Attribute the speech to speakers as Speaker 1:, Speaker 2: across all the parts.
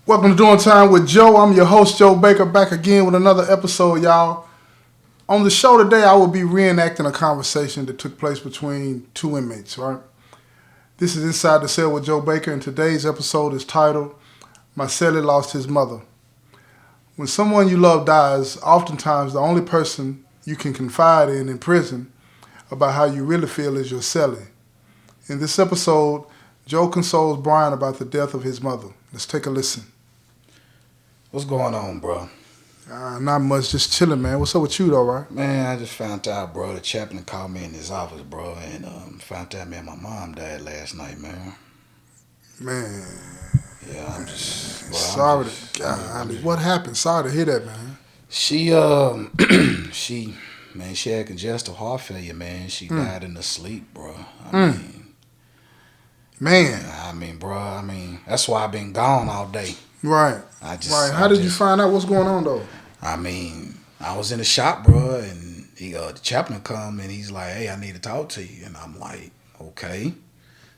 Speaker 1: Welcome to Doing Time with Joe. I'm your host, Joe Baker, back again with another episode, y'all. On the show today, I will be reenacting a conversation that took place between two inmates, right? This is Inside the Cell with Joe Baker, and today's episode is titled, My Celley Lost His Mother. When someone you love dies, oftentimes the only person you can confide in prison about how you really feel is your celley. In this episode, Joe consoles Brian about the death of his mother. Let's take a listen.
Speaker 2: What's going on, bro?
Speaker 1: Not much, just chilling, man. What's up with you, though, right?
Speaker 2: Man, I just found out, bro, the chaplain called me in his office, bro, and found out, man, my mom died last night, man.
Speaker 1: Man.
Speaker 2: Yeah, I'm just... Bro,
Speaker 1: sorry. What happened? Sorry to hear that, man.
Speaker 2: She had congestive heart failure, man. She died in her sleep, bro. I mean, bro, that's why I've been gone all day.
Speaker 1: Right. How did you find out what's going on, though?
Speaker 2: I was in the shop, bro, and the chaplain come and he's like, "Hey, I need to talk to you." And I'm like, "Okay."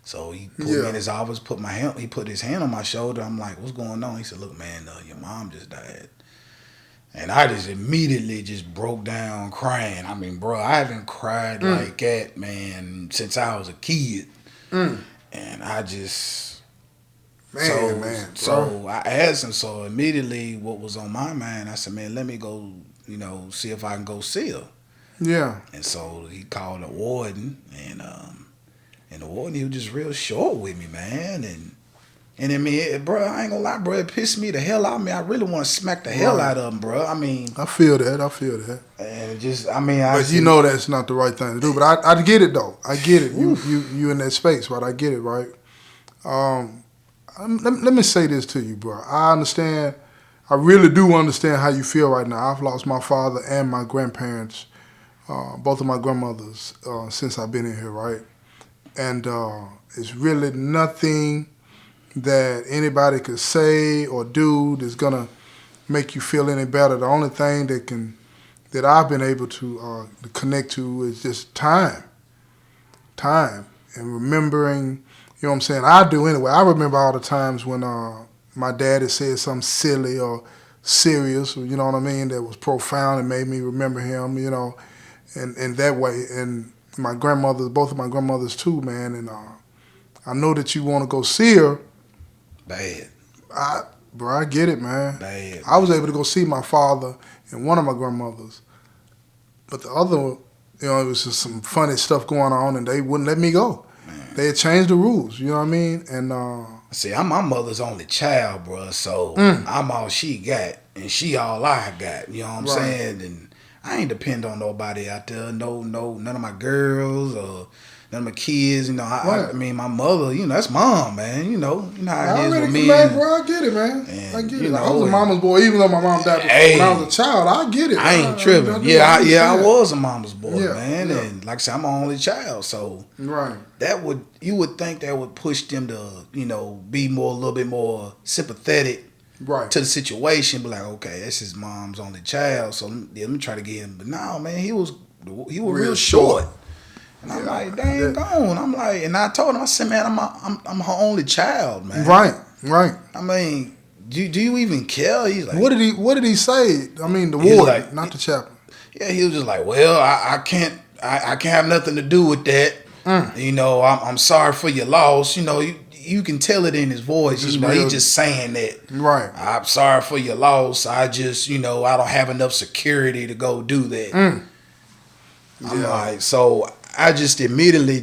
Speaker 2: So he put me in his office, he put his hand on my shoulder. I'm like, "What's going on?" He said, "Look, man, your mom just died." And I just immediately just broke down crying. I mean, bro, I haven't cried like that, man, since I was a kid. And I just... So I asked him, so immediately what was on my mind, I said, man, let me go, see if I can go see her.
Speaker 1: Yeah.
Speaker 2: And so he called the warden, and the warden, he was just real short with me, man. And I mean, bro, I ain't gonna lie, bro, it pissed me the hell out of me. I really want to smack the hell out of him, bro. I mean...
Speaker 1: I feel that.
Speaker 2: And just,
Speaker 1: But you know that's not the right thing to do. But I get it, though. I get it. You in that space, right? I get it, right? Let me say this to you, bro. I understand. I really do understand how you feel right now. I've lost my father and my grandparents, both of my grandmothers, since I've been in here, right? And it's really nothing that anybody could say or do that's gonna make you feel any better. The only thing that I've been able to connect to is just time, and remembering. You know what I'm saying? I do anyway. I remember all the times when my dad had said something silly or serious, or, you know what I mean, that was profound and made me remember him, and that way. And my grandmothers, both of my grandmothers too, man. And I know that you want to go see her.
Speaker 2: Bad.
Speaker 1: I get it, man.
Speaker 2: Bad.
Speaker 1: I was able to go see my father and one of my grandmothers. But the other, it was just some funny stuff going on, and they wouldn't let me go. They had changed the rules, you know what I mean? And
Speaker 2: see, I'm my mother's only child, bro. So I'm all she got, and she all I got. You know what I'm saying? And I ain't depend on nobody out there. No, none of my girls or none of my kids. I mean, my mother. That's mom, man. You know how it is with me.
Speaker 1: Bro, I get it, man. And, I get it. I was a mama's boy, even though my mom died before when I was a child. I get it.
Speaker 2: I ain't tripping. I was a mama's boy, man. Yeah. And like I said, I'm my only child, so you would think that would push them to, be a little bit more sympathetic to the situation. Be like, okay, this is mom's only child, so let me try to get him. But no, man, he was real short. And I'm like, dang, gone. I'm like, and I told him, I said, man, I'm her only child, man.
Speaker 1: Right.
Speaker 2: I mean, do you even care? He's like,
Speaker 1: what did he say? I mean, the warden, not the chaplain.
Speaker 2: Yeah, he was just like, well, I can't have nothing to do with that. I'm sorry for your loss. You can tell it in his voice. He's just saying that.
Speaker 1: Right.
Speaker 2: I'm sorry for your loss. I just, I don't have enough security to go do that. I'm like, so I just immediately I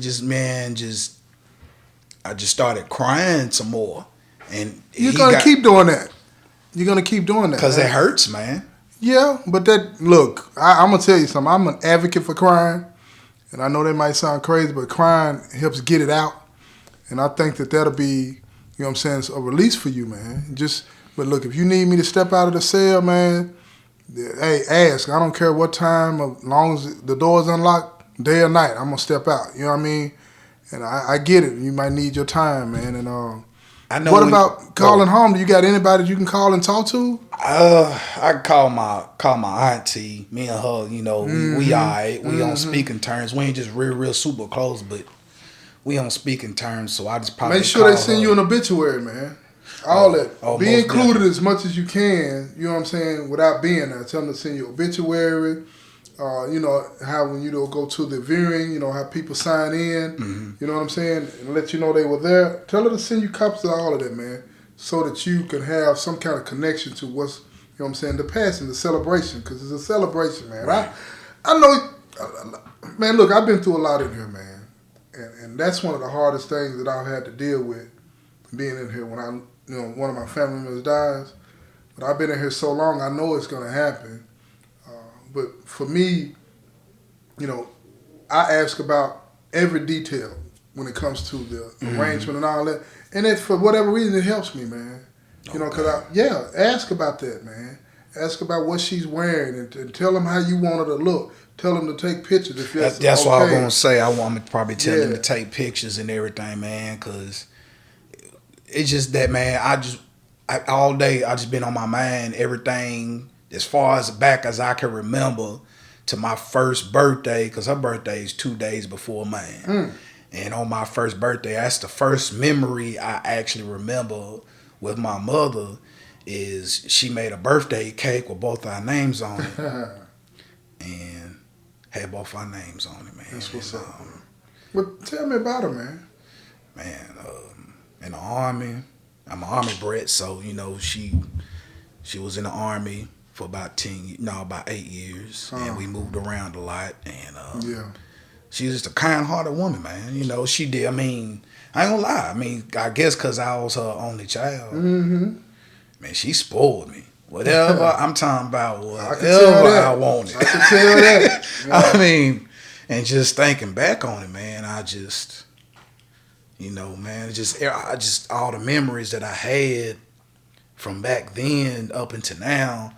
Speaker 2: just started crying some more. And
Speaker 1: you're gonna keep doing that.
Speaker 2: Because it hurts, man.
Speaker 1: Yeah, but look, I'm gonna tell you something. I'm an advocate for crying, and I know that might sound crazy, but crying helps get it out. And I think that'll be, a release for you, man. But look, if you need me to step out of the cell, man, hey, ask. I don't care what time, as long as the door's unlocked, day or night, I'm going to step out. You know what I mean? And I get it. You might need your time, man. And
Speaker 2: I know.
Speaker 1: What about calling home? Do you got anybody you can call and talk to?
Speaker 2: I call my auntie. Me and her, we all right. We on speaking terms. We ain't just real super close, but we on speaking terms. So I just probably
Speaker 1: make sure they send you an obituary, man. All that. Be included
Speaker 2: definitely.
Speaker 1: as much as you can, you know what I'm saying, without being there. Tell them to send you obituary. You know, how when you go to the viewing, you know, how people sign in,
Speaker 2: Mm-hmm.
Speaker 1: you know what I'm saying, and let you know they were there. Tell her to send you copies of all of that, man, so that you can have some kind of connection to what's, you know what I'm saying, the passing, the celebration, because it's a celebration, man.
Speaker 2: Right.
Speaker 1: I know, man, look, I've been through a lot in here, man, and that's one of the hardest things that I've had to deal with being in here when one of my family members dies. But I've been in here so long, I know it's going to happen. But for me, you know, I ask about every detail when it comes to the arrangement and all that. And it, for whatever reason, it helps me, man. You know, because ask about that, man. Ask about what she's wearing and tell them how you want her to look. Tell them to take pictures if
Speaker 2: That's
Speaker 1: okay.
Speaker 2: what I was going to say. I want to probably tell them to take pictures and everything, man, because it's just that, man, all day, I just been on my mind, everything as far as back as I can remember to my first birthday, because her birthday is 2 days before mine. And on my first birthday, that's the first memory I actually remember with my mother, is she made a birthday cake with both our names on it. And had both our names on it, man.
Speaker 1: That's what's up. But tell me about her, man.
Speaker 2: Man, in the Army, I'm an Army brat, so, you know, she was in the Army for about 8 years, and we moved around a lot, and she's just a kind-hearted woman, man. You know, she did. I mean, I ain't gonna lie. I mean, I guess because I was her only child.
Speaker 1: Mm-hmm.
Speaker 2: Man, she spoiled me. Whatever I'm talking about, whatever I wanted.
Speaker 1: I can tell that.
Speaker 2: Yeah. I mean, and just thinking back on it, man, I just, you know, man, just all the memories that I had from back then up until now.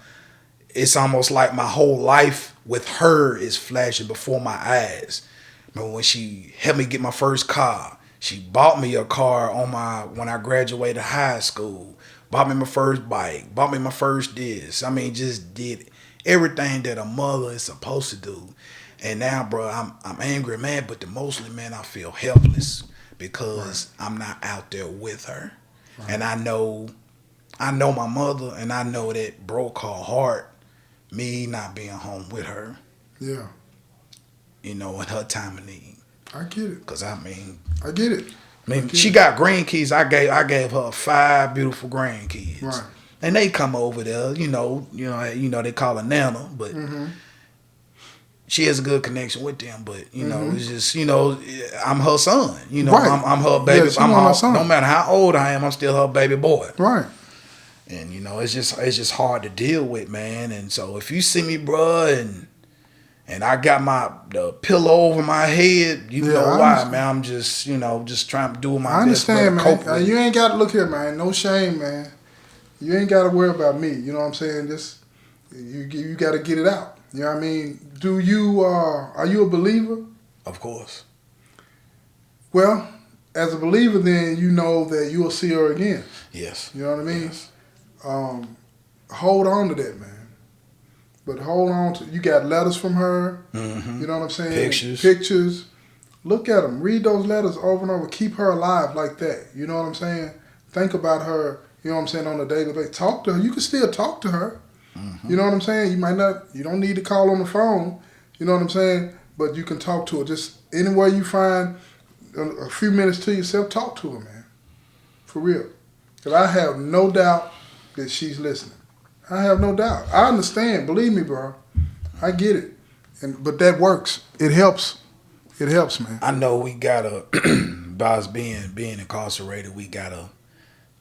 Speaker 2: It's almost like my whole life with her is flashing before my eyes. Remember when she helped me get my first car? She bought me a car when I graduated high school. Bought me my first bike. Bought me my first this. I mean, just did everything that a mother is supposed to do. And now, bro, I'm angry, man. But mostly, man, I feel helpless because I'm not out there with her. Right. And I know my mother, and I know that broke her heart. Me not being home with her. Yeah. You know, in her time of need.
Speaker 1: I get it.
Speaker 2: Cause I
Speaker 1: get it.
Speaker 2: I mean, she got grandkids. I gave her 5 beautiful grandkids. Right. And they come over there. You know, they call her Nana, but she has a good connection with them. But you know, it's just, you know, I'm her son. You know, I'm her baby.
Speaker 1: Yeah, I'm her son.
Speaker 2: No matter how old I am, I'm still her baby boy.
Speaker 1: Right.
Speaker 2: And you know, it's just hard to deal with, man. And so if you see me, bruh, and I got the pillow over my head, you know why, man. I'm just, you know, just trying to do my best.
Speaker 1: I understand, man. You ain't got to look here, man. No shame, man. You ain't got to worry about me. You know what I'm saying? Just you got to get it out. You know what I mean? Do you are you a believer?
Speaker 2: Of course.
Speaker 1: Well, as a believer, then you know that you'll see her again.
Speaker 2: Yes.
Speaker 1: You know what I mean?
Speaker 2: Yes.
Speaker 1: Hold on to that, man. But hold on to, you got letters from her. You know what I'm saying? Pictures. Look at them. Read those letters over and over. Keep her alive like that. You know what I'm saying? Think about her, you know what I'm saying, on a daily basis. Talk to her. You can still talk to her. You know what I'm saying? You don't need to call on the phone. You know what I'm saying? But you can talk to her. Just anywhere you find a few minutes to yourself, talk to her, man. For real. Because I have no doubt that she's listening. I have no doubt. I understand. Believe me, bro. I get it. But that works. It helps. It helps, man.
Speaker 2: I know we gotta, by us being incarcerated, we gotta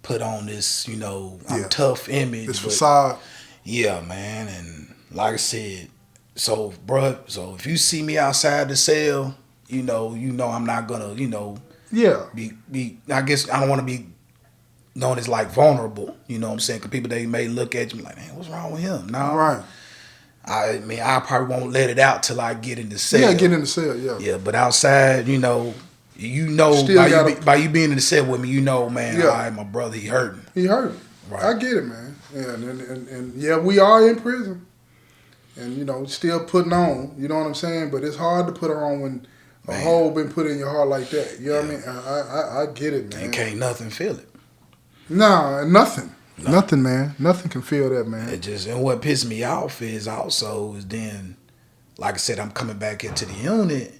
Speaker 2: put on this, you know, tough image.
Speaker 1: This facade.
Speaker 2: Yeah, man. And like I said, so, bro, if you see me outside the cell, you know I'm not gonna, you know, be. I guess I don't want to be known as like vulnerable, you know what I'm saying? Because people, they may look at you like, man, what's wrong with him? No.
Speaker 1: Right.
Speaker 2: I mean, I probably won't let it out till I get in the cell.
Speaker 1: Yeah, get in the cell, yeah.
Speaker 2: Yeah, but outside, you know, by you being in the cell with me, you know, man, all right, my brother, he hurting.
Speaker 1: He hurting. Right. I get it, man. Yeah, and yeah, we are in prison. And, you know, still putting on, you know what I'm saying? But it's hard to put on when a hole been put in your heart like that. You know what I mean? I get it, man.
Speaker 2: And can't nothing feel it.
Speaker 1: No, nothing. No. Nothing, man. Nothing can feel that, man.
Speaker 2: And what pissed me off is then, like I said, I'm coming back into the unit,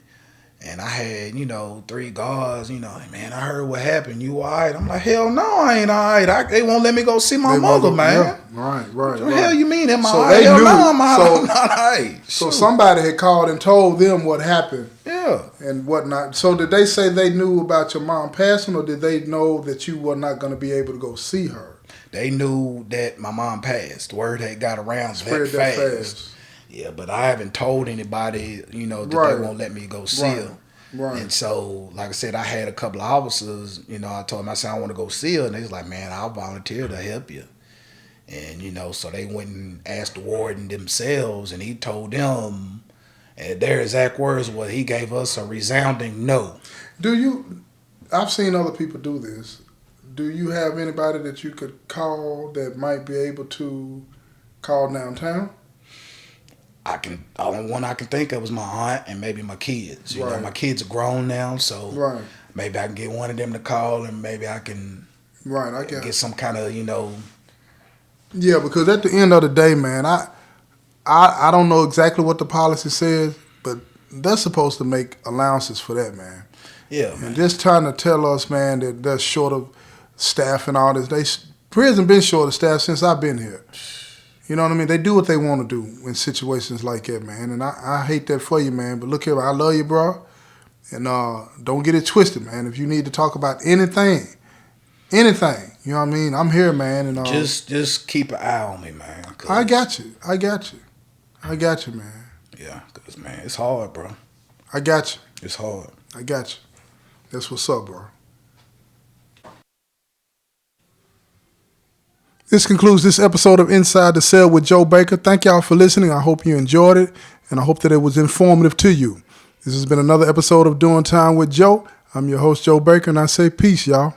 Speaker 2: and I had, 3 guards, like, man, I heard what happened. You all right? I'm like, hell no, I ain't all right. They won't let me go see my mother, man.
Speaker 1: Yeah. Right.
Speaker 2: What the hell you mean? Am I
Speaker 1: so
Speaker 2: all right? Hell no, I'm
Speaker 1: all
Speaker 2: right.
Speaker 1: So somebody had called and told them what happened.
Speaker 2: Yeah.
Speaker 1: And whatnot. So did they say they knew about your mom passing, or did they know that you were not going to be able to go see her?
Speaker 2: They knew that my mom passed. Word had got around that fast. Yeah, but I haven't told anybody, that they won't let me go see her.
Speaker 1: Right.
Speaker 2: And so, like I said, I had a couple of officers, I told them, I said, I want to go see her. And they was like, man, I'll volunteer to help you. And, so they went and asked the warden themselves, and he told them, and their exact words were, he gave us a resounding no.
Speaker 1: I've seen other people do this. Do you have anybody that you could call that might be able to call downtown?
Speaker 2: The only one I can think of was my aunt and maybe my kids. My kids are grown now, so maybe I can get one of them to call, and maybe I can get some kind of,
Speaker 1: Yeah, because at the end of the day, man, I don't know exactly what the policy says, but they're supposed to make allowances for that, man.
Speaker 2: Yeah,
Speaker 1: and just trying to tell us, man, that they're short of staff and all this. Prison been short of staff since I've been here. You know what I mean? They do what they want to do in situations like that, man. And I hate that for you, man. But look here, I love you, bro. And don't get it twisted, man. If you need to talk about anything, you know what I mean? I'm here, man. And
Speaker 2: just keep an eye on me, man.
Speaker 1: I got you, man.
Speaker 2: Yeah, because, man, it's hard, bro.
Speaker 1: I got you.
Speaker 2: It's hard.
Speaker 1: I got you. That's what's up, bro. This concludes this episode of Inside the Cell with Joe Baker. Thank y'all for listening. I hope you enjoyed it, and I hope that it was informative to you. This has been another episode of Doing Time with Joe. I'm your host, Joe Baker, and I say peace, y'all.